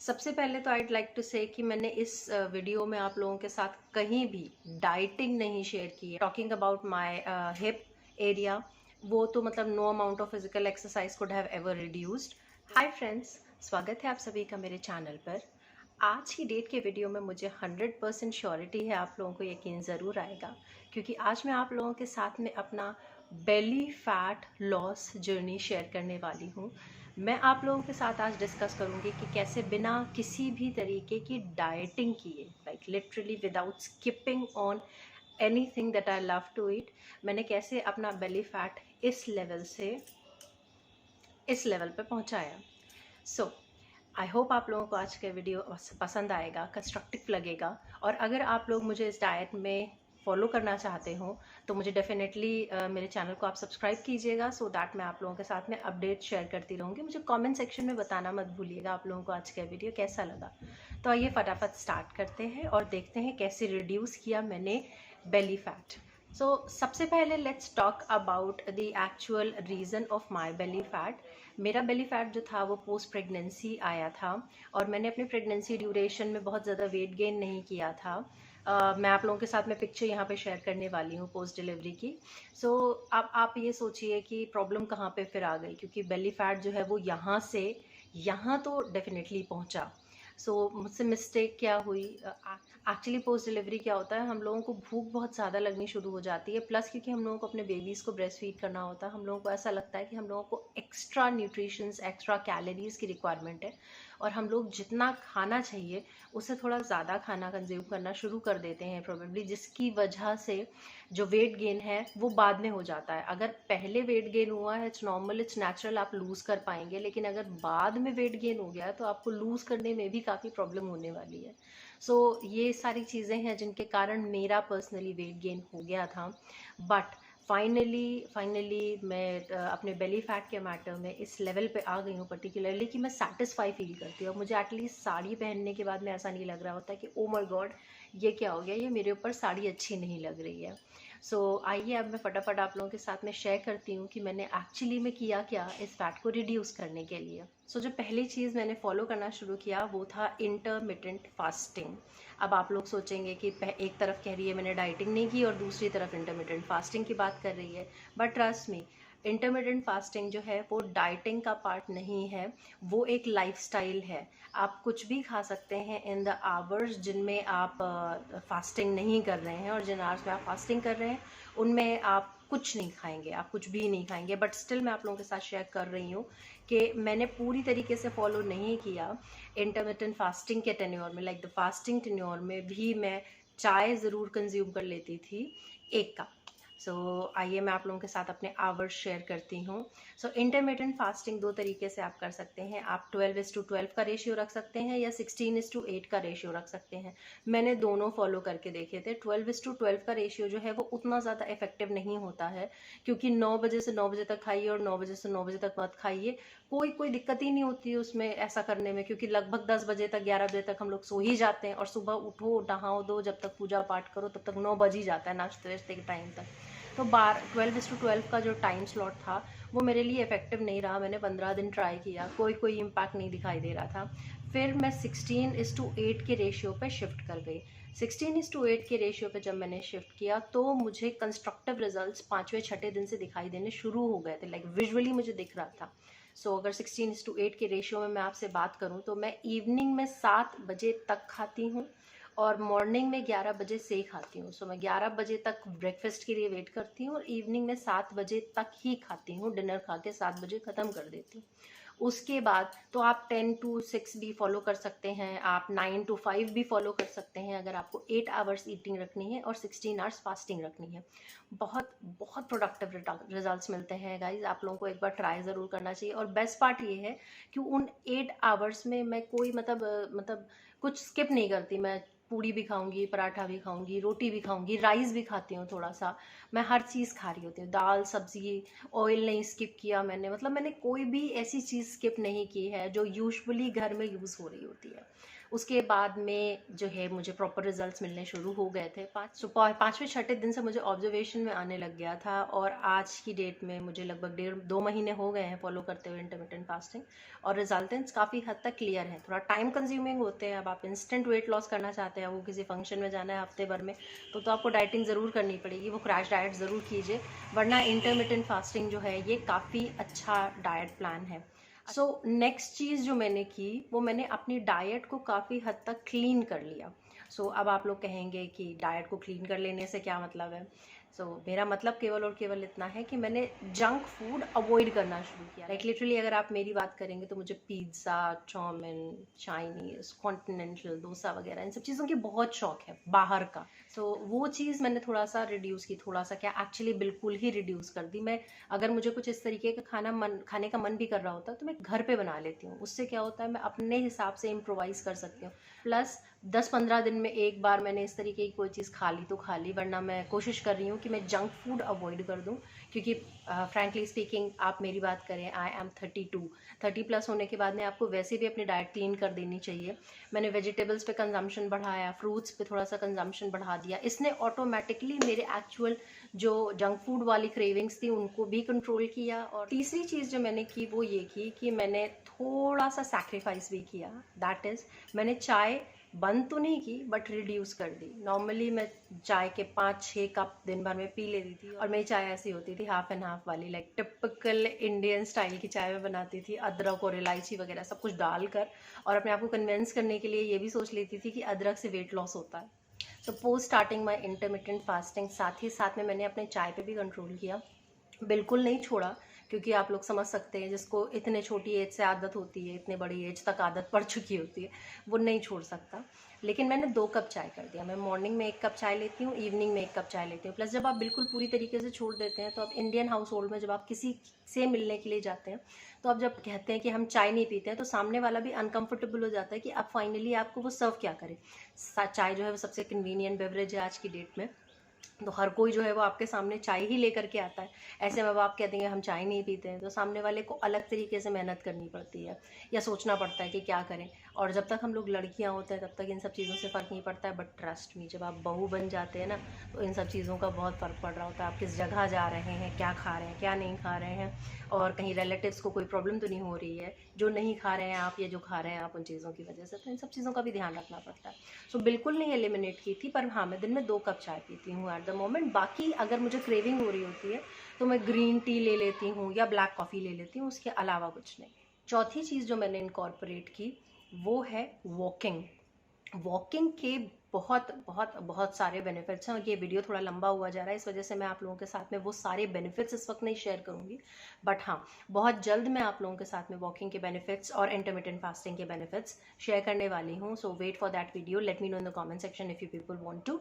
सबसे पहले तो आइड लाइक टू से कि मैंने इस वीडियो में आप लोगों के साथ कहीं भी डाइटिंग नहीं शेयर की है। Talking about my hip area, वो तो मतलब no amount of physical exercise could have ever reduced. Hi friends, स्वागत है आप सभी का मेरे चैनल पर। आज की डेट के वीडियो में मुझे 100% श्योरिटी है आप लोगों को यकीन ज़रूर आएगा, क्योंकि आज मैं आप लोगों के साथ में अपना belly fat loss journey share करने वाली हूँ। मैं आप लोगों के साथ आज डिस्कस करूंगी कि कैसे बिना किसी भी तरीके की डाइटिंग किए, like literally without skipping on anything that I love to eat, मैंने कैसे अपना बेली फैट इस लेवल से इस लेवल पे पहुंचाया। सो आई होप आप लोगों को आज का वीडियो पसंद आएगा, कंस्ट्रक्टिव लगेगा। और अगर आप लोग मुझे इस डाइट में फॉलो करना चाहते हो तो मुझे डेफिनेटली मेरे चैनल को आप सब्सक्राइब कीजिएगा, सो दैट मैं आप लोगों के साथ में अपडेट शेयर करती रहूँगी। मुझे कमेंट सेक्शन में बताना मत भूलिएगा आप लोगों को आज का वीडियो कैसा लगा। तो आइए फटाफट स्टार्ट करते हैं और देखते हैं कैसे रिड्यूस किया मैंने बेली फैट। सो सबसे पहले let's talk about the actual reason of my belly fat. मेरा बेली फैट जो था वो पोस्ट प्रेगनेंसी आया था, और मैंने अपनी प्रेगनेंसी ड्यूरेशन में बहुत ज़्यादा वेट गेन नहीं किया था। मैं आप लोगों के साथ में पिक्चर यहाँ पे शेयर करने वाली हूँ पोस्ट डिलीवरी की। सो अब आप ये सोचिए कि प्रॉब्लम कहाँ पे फिर आ गई, क्योंकि बेली फैट जो है वो यहाँ से यहाँ तो डेफिनेटली पहुँचा। मुझसे मिस्टेक क्या हुई, एक्चुअली पोस्ट डिलीवरी क्या होता है, हम लोगों को भूख बहुत ज़्यादा लगनी शुरू हो जाती है। प्लस क्योंकि हम लोगों को अपने बेबीज़ को ब्रेस्ट फीड करना होता है, हम लोगों को ऐसा लगता है कि हम लोगों को एक्स्ट्रा न्यूट्रिशंस, एक्स्ट्रा कैलोरीज की रिक्वायरमेंट है, और हम लोग जितना खाना चाहिए उससे थोड़ा ज़्यादा खाना कंज्यूम करना शुरू कर देते हैं प्रोबेबली, जिसकी वजह से जो वेट गेन है वो बाद में हो जाता है। अगर पहले वेट गेन हुआ है, इट्स नॉर्मल, इट्स नेचुरल, आप लूज़ कर पाएंगे। लेकिन अगर बाद में वेट गेन हो गया है तो आपको लूज़ करने में भी काफ़ी प्रॉब्लम होने वाली है। ये सारी चीज़ें हैं जिनके कारण मेरा पर्सनली वेट गेन हो गया था। बट फाइनली मैं अपने बेली फैट के मैटर में इस लेवल पे आ गई हूँ पर्टिकुलरली कि मैं सेटिस्फाई फील करती हूँ। मुझे एटलीस्ट साड़ी पहनने के बाद में ऐसा नहीं लग रहा होता कि ओ माय गॉड ये क्या हो गया, ये मेरे ऊपर साड़ी अच्छी नहीं लग रही है। आइए अब मैं फटाफट आप लोगों के साथ में शेयर करती हूँ कि मैंने एक्चुअली में किया क्या इस फैट को रिड्यूस करने के लिए। जो पहली चीज़ मैंने फॉलो करना शुरू किया वो था इंटरमिटेंट फास्टिंग। अब आप लोग सोचेंगे कि एक तरफ कह रही है मैंने डाइटिंग नहीं की और दूसरी तरफ इंटरमिटेंट फास्टिंग की बात कर रही है। But trust me, intermittent fasting जो है वो डाइटिंग का पार्ट नहीं है, वो एक लाइफस्टाइल है। आप कुछ भी खा सकते हैं इन द आवर्स जिनमें आप फास्टिंग नहीं कर रहे हैं, और जिन आवर्स में आप फास्टिंग कर रहे हैं उनमें आप कुछ नहीं खाएंगे, आप कुछ भी नहीं खाएंगे। बट स्टिल मैं आप लोगों के साथ शेयर कर रही हूँ कि मैंने पूरी तरीके से फॉलो नहीं किया इंटरमिटेंट फास्टिंग के टेन्योर में। लाइक द फास्टिंग टेन्योर में भी मैं चाय ज़रूर कंज्यूम कर लेती थी, 1 कप। आइए मैं आप लोगों के साथ अपने आवर्स शेयर करती हूँ। इंटरमिटेंट फास्टिंग 2 तरीके से आप कर सकते हैं। आप 12:12 का रेशियो रख सकते हैं या 16:8 का रेशियो रख सकते हैं। मैंने दोनों फॉलो करके देखे थे। 12:12 का रेशियो जो है वो उतना ज़्यादा इफेक्टिव नहीं होता है, क्योंकि 9 बजे से 9 बजे तक खाइए और 9 बजे से 9 बजे तक मत खाइए। कोई दिक्कत ही नहीं होती है उसमें ऐसा करने में, क्योंकि लगभग 10 बजे तक 11 बजे तक हम लोग सो ही जाते हैं, और सुबह उठो नहाओ दो, जब तक पूजा पाठ करो तब तक 9 बज ही जाता है नाश्ते वाश्ते के टाइम तक। तो 12:12 का जो टाइम स्लॉट था वो मेरे लिए इफेक्टिव नहीं रहा। मैंने 15 दिन ट्राई किया, कोई इम्पैक्ट नहीं दिखाई दे रहा था। फिर मैं 16:8 के रेशियो पे शिफ्ट कर गई। 16:8 के रेशियो पे जब मैंने शिफ्ट किया तो मुझे कंस्ट्रक्टिव रिजल्ट्स 5वें-6ठे दिन से दिखाई देने शुरू हो गए थे, लाइक विजुअली मुझे दिख रहा था। अगर 16:8 के रेशियो में मैं आपसे बात करूं तो मैं इवनिंग में 7 बजे तक खाती हूँ और मॉर्निंग में 11 बजे से खाती हूँ। मैं 11 बजे तक ब्रेकफास्ट के लिए वेट करती हूँ और इवनिंग में 7 बजे तक ही खाती हूँ। डिनर खा के 7 बजे ख़त्म कर देती हूँ। उसके बाद तो आप 10 to 6 भी फॉलो कर सकते हैं, आप 9 to 5 भी फॉलो कर सकते हैं, अगर आपको 8 आवर्स ईटिंग रखनी है और 16 आवर्स फास्टिंग रखनी है। बहुत बहुत प्रोडक्टिव रिजल्ट्स मिलते हैं गाइज, आप लोगों को एक बार ट्राई ज़रूर करना चाहिए। और बेस्ट पार्ट ये है कि उन 8 आवर्स में मैं कोई मतलब कुछ स्किप नहीं करती। मैं पूड़ी भी खाऊंगी, पराठा भी खाऊंगी, रोटी भी खाऊंगी, राइस भी खाती हूँ थोड़ा सा। मैं हर चीज़ खा रही होती हूँ, दाल सब्जी, ऑयल नहीं स्किप किया मैंने, मतलब मैंने कोई भी ऐसी चीज़ स्किप नहीं की है जो यूजुअली घर में यूज़ हो रही होती है। उसके बाद में जो है मुझे प्रॉपर रिजल्ट्स मिलने शुरू हो गए थे। पाँचवें छठे दिन से मुझे ऑब्जर्वेशन में आने लग गया था, और आज की डेट में मुझे लगभग 1.5-2 महीने हो गए हैं फॉलो करते हुए इंटरमिटेंट फास्टिंग, और रिजल्टेंट्स काफ़ी हद तक क्लियर हैं। थोड़ा टाइम कंज्यूमिंग होते हैं। अब आप इंस्टेंट वेट लॉस करना चाहते हैं, वो किसी फंक्शन में जाना है हफ्ते भर में, तो आपको डाइटिंग ज़रूर करनी पड़ेगी, वो क्रैश डाइट ज़रूर कीजिए, वरना इंटरमिटेंट फास्टिंग जो है ये काफ़ी अच्छा डाइट प्लान है। सो नेक्स्ट चीज़ जो मैंने की, वो मैंने अपनी डाइट को काफ़ी हद तक क्लीन कर लिया। अब आप लोग कहेंगे कि डाइट को क्लीन कर लेने से क्या मतलब है। मेरा मतलब केवल और केवल इतना है कि मैंने जंक फूड अवॉइड करना शुरू किया। लाइक लिटरली अगर आप मेरी बात करेंगे तो मुझे pizza, chow mein, Chinese, continental, dosa वगैरह इन सब चीज़ों की बहुत शौक है बाहर का। वो चीज़ मैंने थोड़ा सा रिड्यूस की, थोड़ा सा क्या एक्चुअली बिल्कुल ही रिड्यूस कर दी। मैं अगर मुझे कुछ इस तरीके का खाने का मन भी कर रहा होता है तो मैं घर पे बना लेती हूँ। उससे क्या होता है, मैं अपने हिसाब से इम्प्रोवाइज़ कर सकती हूँ। प्लस 10-15 दिन में एक बार मैंने इस तरीके की कोई चीज़ खा ली तो खा ली, वरना मैं कोशिश कर रही हूँ कि मैं जंक फूड अवॉइड कर दूँ। क्योंकि फ्रैंकली स्पीकिंग आप मेरी बात करें, आई एम 30 प्लस होने के बाद में आपको वैसे भी अपनी डाइट क्लीन कर देनी चाहिए। मैंने वेजिटेबल्स पे कंजम्पशन बढ़ाया, फ्रूट्स पे थोड़ा सा कंजम्पशन बढ़ा दिया। इसने ऑटोमेटिकली मेरे एक्चुअल जो जंक फूड वाली क्रेविंग्स थी उनको भी कंट्रोल किया। और तीसरी चीज़ जो मैंने की वो ये की कि मैंने थोड़ा सा सैक्रिफाइस भी किया। दैट इज़, मैंने चाय बंद तो नहीं की बट रिड्यूस कर दी। नॉर्मली मैं चाय के 5-6 कप दिन भर में पी लेती थी, और मेरी चाय ऐसी होती थी हाफ एंड हाफ वाली, लाइक टिपिकल इंडियन स्टाइल की चाय में बनाती थी, अदरक और इलायची वगैरह सब कुछ डालकर, और अपने आप को कन्विंस करने के लिए ये भी सोच लेती थी कि अदरक से वेट लॉस होता है। Post starting my intermittent fasting साथ ही साथ में मैंने अपने चाय पे भी कंट्रोल किया। बिल्कुल नहीं छोड़ा, क्योंकि आप लोग समझ सकते हैं जिसको इतने छोटी एज से आदत होती है, इतने बड़ी एज तक आदत पड़ चुकी होती है, वो नहीं छोड़ सकता। लेकिन मैंने 2 कप चाय कर दिया। मैं मॉर्निंग में 1 कप चाय लेती हूँ, इवनिंग में 1 कप चाय लेती हूँ। प्लस जब आप बिल्कुल पूरी तरीके से छोड़ देते हैं, तो आप इंडियन हाउस होल्ड में जब आप किसी से मिलने के लिए जाते हैं, तो आप जब कहते हैं कि हम चाय नहीं पीते हैं, तो सामने वाला भी अनकंफर्टेबल हो जाता है कि अब फाइनली आपको वो सर्व क्या करें। चाय जो है वो सबसे कन्वीनियंट बेवरेज है आज की डेट में, तो हर कोई जो है वो आपके सामने चाय ही लेकर के आता है। ऐसे में अब आप कहते हैं हम चाय नहीं पीते हैं, तो सामने वाले को अलग तरीके से मेहनत करनी पड़ती है, या सोचना पड़ता है कि क्या करें। और जब तक हम लोग लड़कियां होते हैं तब तक इन सब चीज़ों से फ़र्क नहीं पड़ता है, बट ट्रस्ट मी, जब आप बहू बन जाते हैं ना, तो इन सब चीज़ों का बहुत फ़र्क पड़ रहा होता है। आप किस जगह जा रहे हैं, क्या खा रहे हैं, क्या नहीं खा रहे हैं, और कहीं रिलेटिव्स को कोई प्रॉब्लम तो नहीं हो रही है जो नहीं खा रहे हैं आप, या जो खा रहे हैं आप उन चीज़ों की वजह से। तो इन सब चीज़ों का भी ध्यान रखना पड़ता है। बिल्कुल नहीं एलिमिनेट की थी, पर हाँ, मैं दिन में 2 कप चाय पीती हूँ एट द मोमेंट। बाकी अगर मुझे क्रेविंग हो रही होती है तो मैं ग्रीन टी ले लेती हूँ या ब्लैक कॉफ़ी ले लेती हूँ, उसके अलावा कुछ नहीं। चौथी चीज़ जो मैंने इनकॉर्पोरेट की वो है वॉकिंग। वॉकिंग के बहुत बहुत बहुत सारे बेनिफिट्स हैं, और ये वीडियो थोड़ा लंबा हुआ जा रहा है, इस वजह से मैं आप लोगों के साथ में वो सारे बेनिफिट्स इस वक्त नहीं शेयर करूंगी। बट हाँ, बहुत जल्द मैं आप लोगों के साथ में वॉकिंग के बेनिफिट्स और इंटरमिटेंट फास्टिंग के बेनिफिट्स शेयर करने वाली हूँ। So wait for that video, let me know in the comment section if you people want to.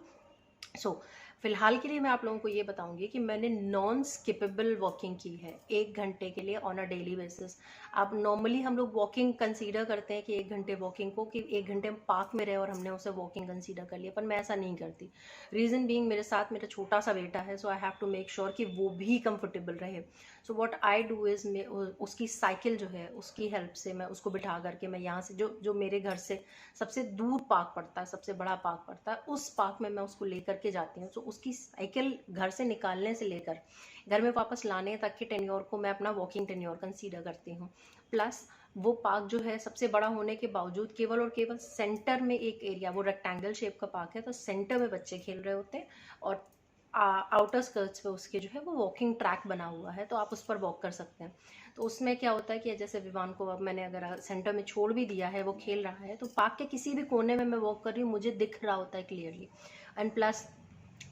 फिलहाल के लिए मैं आप लोगों को ये बताऊंगी कि मैंने नॉन स्किपेबल वॉकिंग की है 1 घंटे के लिए ऑन अ डेली बेसिस। अब नॉर्मली हम लोग वॉकिंग कंसीडर करते हैं कि 1 घंटे वॉकिंग को, कि 1 घंटे हम पार्क में रहे और हमने उसे वॉकिंग कंसीडर कर लिया, पर मैं ऐसा नहीं करती। रीज़न बीइंग, मेरे साथ मेरा छोटा सा बेटा है, so I have to make sure कि वो भी कंफर्टेबल रहे। So what I do is, उसकी साइकिल जो है उसकी हेल्प से मैं उसको बिठा करके, मैं यहाँ से जो मेरे घर से सबसे दूर पार्क पड़ता है, सबसे बड़ा पार्क पड़ता है, उस पार्क में मैं उसको लेकर के जाती हूँ। उसकी साइकिल घर से निकालने से लेकर घर में वापस लाने तक के टेन्योर को मैं अपना वॉकिंग टेन्योर कंसीडर करती हूँ। प्लस वो पार्क जो है सबसे बड़ा होने के बावजूद केवल और केवल सेंटर में एक एरिया, वो रेक्टेंगल शेप का पार्क है, तो सेंटर में बच्चे खेल रहे होते हैं, और आउटर स्कर्ट्स पे उसके जो है वो वॉकिंग ट्रैक बना हुआ है, तो आप उस पर वॉक कर सकते हैं। तो उसमें क्या होता है कि जैसे विवान को अब मैंने अगर सेंटर में छोड़ भी दिया है, वो खेल रहा है, तो पार्क के किसी भी कोने में मैं वॉक कर रही हूँ, मुझे दिख रहा होता है clearly. And plus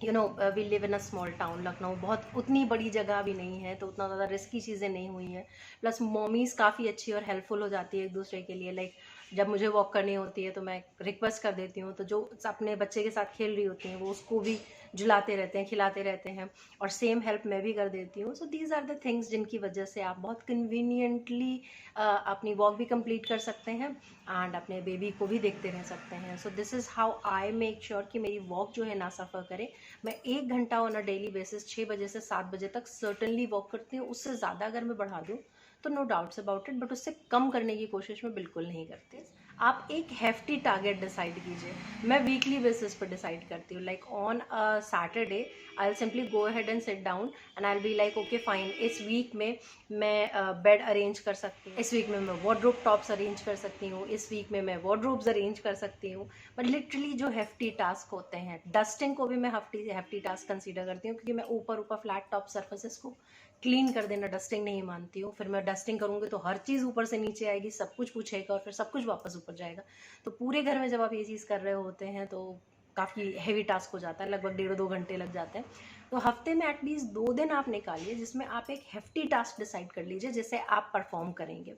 we live in a small town, Lucknow बहुत उतनी बड़ी जगह भी नहीं है, तो उतना ज़्यादा रिस्की चीज़ें नहीं हुई हैं। प्लस मॉमीज़ काफ़ी अच्छी और हेल्पफुल हो जाती है एक दूसरे के लिए, लाइक जब मुझे वॉक करनी होती है तो मैं रिक्वेस्ट कर देती हूँ, तो जो अपने बच्चे के साथ खेल रही होती हैं वो उसको भी झुलाते रहते हैं, खिलाते रहते हैं, और सेम हेल्प मैं भी कर देती हूँ। So these are the things जिनकी वजह से आप बहुत कन्वीनियंटली अपनी वॉक भी कंप्लीट कर सकते हैं एंड अपने बेबी को भी देखते रह सकते हैं। So this is how I make sure कि मेरी वॉक जो है ना सफ़र करे। मैं 1 घंटा ऑन अ डेली बेसिस 6 बजे से 7 बजे तक सर्टनली वॉक करती हूँ। उससे ज़्यादा अगर मैं बढ़ा दूँ तो no doubts about it, but उससे कम करने की कोशिश मैं बिल्कुल नहीं करती। आप एक हेफ्टी टारगेट डिसाइड कीजिए। मैं वीकली बेसिस पर डिसाइड करती हूँ, like on a Saturday I will simply go ahead and sit down and I will be like okay fine, इस वीक में मैं बेड अरेंज कर सकती हूँ, इस वीक में मैं वार्डरोब टॉप्स अरेंज कर सकती हूँ, इस वीक में मैं वार्डरोब्स अरेंज कर सकती हूँ। बट लिटरली जो हेफ्टी टास्क होते हैं, डस्टिंग को भी मैं हेफ्टी टास्क कंसीडर करती हूँ, क्योंकि मैं ऊपर फ्लैट टॉप सर्फेसेस को क्लीन कर देना डस्टिंग नहीं मानती हूँ। फिर मैं डस्टिंग करूँगी तो हर चीज़ ऊपर से नीचे आएगी, सब कुछ पूछेगा और फिर सब कुछ वापस ऊपर जाएगा। तो पूरे घर में जब आप ये चीज़ कर रहे होते हैं तो काफ़ी हैवी टास्क हो जाता है, लगभग 1.5-2 घंटे लग जाते हैं। तो हफ्ते में एटलीस्ट 2 दिन आप निकालिए जिसमें आप एक हेफ्टी टास्क डिसाइड कर लीजिए जिसे आप परफॉर्म करेंगे।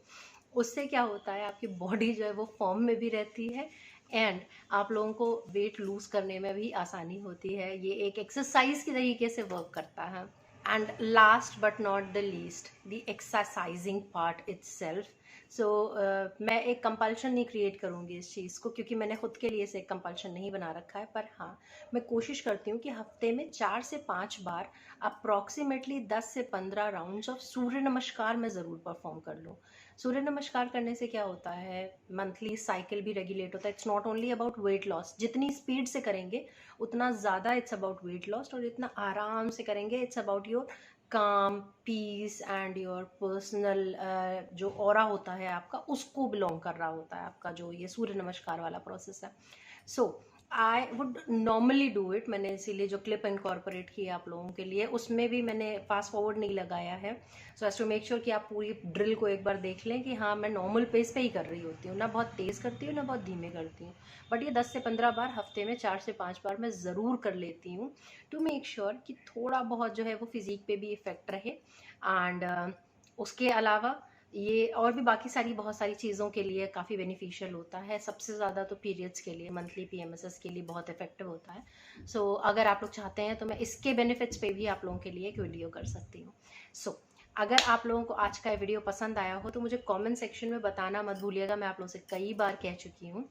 उससे क्या होता है, आपकी बॉडी जो है वो फॉर्म में भी रहती है एंड आप लोगों को वेट लूज करने में भी आसानी होती है। ये एक एक्सरसाइज की तरीके से वर्क करता है। And last but not the least, the exercising part itself. So मैं एक कंपल्शन नहीं क्रिएट करूँगी इस चीज़ को, क्योंकि मैंने खुद के लिए इसे एक कंपल्शन नहीं बना रखा है। पर हाँ, मैं कोशिश करती हूँ कि हफ्ते में 4 से 5 बार अप्रॉक्सीमेटली 10 से 15 राउंड्स ऑफ सूर्य नमस्कार मैं ज़रूर परफॉर्म कर लूँ। सूर्य नमस्कार करने से क्या होता है, मंथली साइकिल भी रेगुलेट होता है। It's not only about weight loss, जितनी स्पीड से करेंगे उतना ज़्यादा इट्स अबाउट वेट लॉस, और जितना आराम से करेंगे इट्स अबाउट योर काम, पीस एंड योर पर्सनल जो ऑरा होता है आपका, उसको बिलोंग कर रहा होता है आपका जो ये सूर्य नमस्कार वाला प्रोसेस है। So I would normally do it. मैंने इसीलिए जो क्लिप इनकॉर्पोरेट किया आप लोगों के लिए उसमें भी मैंने फास्ट फॉरवर्ड नहीं लगाया है, so as to make sure कि आप पूरी ड्रिल को एक बार देख लें कि हाँ मैं नॉर्मल पेस पे ही कर रही होती हूँ, ना बहुत तेज़ करती हूँ ना बहुत धीमे करती हूँ। बट ये 10 से 15 बार हफ्ते में 4 से 5 बार मैं ज़रूर कर लेती हूँ, टू मेक श्योर कि थोड़ा बहुत जो है वो फिज़िक पे भी इफ़ेक्ट रहे। एंड उसके अलावा ये और भी बाकी सारी बहुत सारी चीज़ों के लिए काफ़ी बेनिफिशियल होता है। सबसे ज़्यादा तो पीरियड्स के लिए, मंथली PMSS के लिए बहुत इफेक्टिव होता है। सो अगर आप लोग चाहते हैं तो मैं इसके बेनिफिट्स पे भी आप लोगों के लिए एक वीडियो कर सकती हूँ। सो अगर आप लोगों को आज का वीडियो पसंद आया हो तो मुझे कमेंट सेक्शन में बताना मत भूलिएगा। मैं आप लोगों से कई बार कह चुकी हूँ,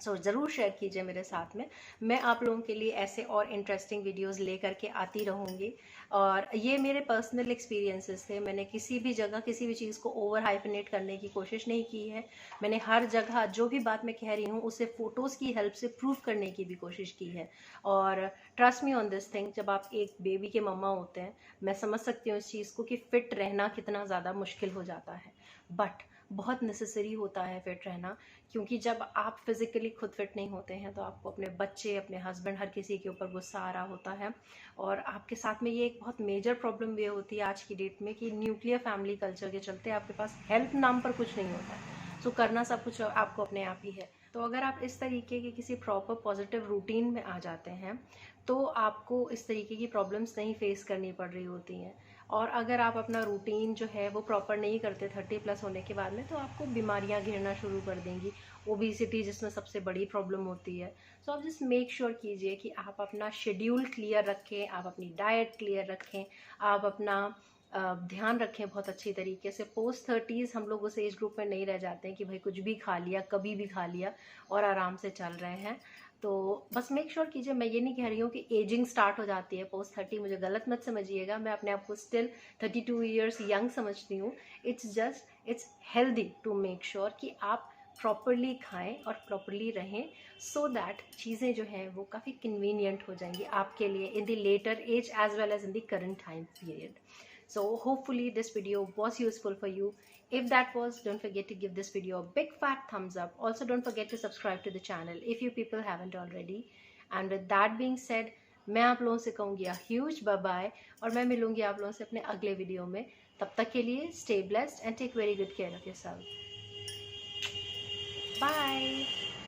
सो ज़रूर शेयर कीजिए मेरे साथ में। मैं आप लोगों के लिए ऐसे और इंटरेस्टिंग वीडियोस लेकर के आती रहूँगी। और ये मेरे पर्सनल एक्सपीरियंसेस थे। मैंने किसी भी जगह किसी भी चीज़ को ओवर हाइफनेट करने की कोशिश नहीं की है। मैंने हर जगह जो भी बात मैं कह रही हूँ उसे फ़ोटोज़ की हेल्प से प्रूव करने की भी कोशिश की है। और trust me on this thing, जब आप एक बेबी के मम्मा होते हैं, मैं समझ सकती हूँ इस चीज़ को कि फ़िट रहना कितना ज़्यादा मुश्किल हो जाता है, बट बहुत नेसेसरी होता है फिट रहना। क्योंकि जब आप फिज़िकली खुद फिट नहीं होते हैं तो आपको अपने बच्चे, अपने हस्बैंड, हर किसी के ऊपर गुस्सा आ रहा होता है। और आपके साथ में ये एक बहुत मेजर प्रॉब्लम ये होती है आज की डेट में कि न्यूक्लियर फैमिली कल्चर के चलते आपके पास हेल्प नाम पर कुछ नहीं होता है। सो करना सब कुछ आपको अपने आप ही है। तो अगर आप इस तरीके के किसी प्रॉपर पॉजिटिव रूटीन में आ जाते हैं तो आपको इस तरीके की प्रॉब्लम्स नहीं फेस करनी पड़ रही होती हैं। और अगर आप अपना रूटीन जो है वो प्रॉपर नहीं करते 30+ होने के बाद में, तो आपको बीमारियां घेरना शुरू कर देंगी, ओबेसिटी जिसमें सबसे बड़ी प्रॉब्लम होती है। सो आप जस्ट मेक श्योर कीजिए कि आप अपना शेड्यूल क्लियर रखें, आप अपनी डाइट क्लियर रखें, आप अपना ध्यान रखें बहुत अच्छी तरीके से। पोस्ट 30s हम लोग उस एज ग्रुप में नहीं रह जाते हैं कि भाई कुछ भी खा लिया, कभी भी खा लिया और आराम से चल रहे हैं। तो बस मेक श्योर कीजिए। मैं ये नहीं कह रही हूँ कि एजिंग स्टार्ट हो जाती है पोस्ट 30, मुझे गलत मत समझिएगा। मैं अपने आप को स्टिल 32 ईयर्स यंग समझती हूँ। It's healthy to make sure कि आप प्रॉपरली खाएं और प्रॉपरली रहें, सो दैट चीज़ें जो हैं वो काफ़ी कन्वीनियंट हो जाएंगी आपके लिए in the latter age as well as in the current time period. So hopefully this video was useful for you. If that was, don't forget to give this video a big fat thumbs up. Also don't forget to subscribe to the channel if you people haven't already. And with that being said, मैं आप लोगों से कहूँगी a huge bye bye और मैं मिलूँगी आप लोगों से अपने अगले वीडियो में। तब तक के लिए stay blessed and take very good care of yourself. Bye.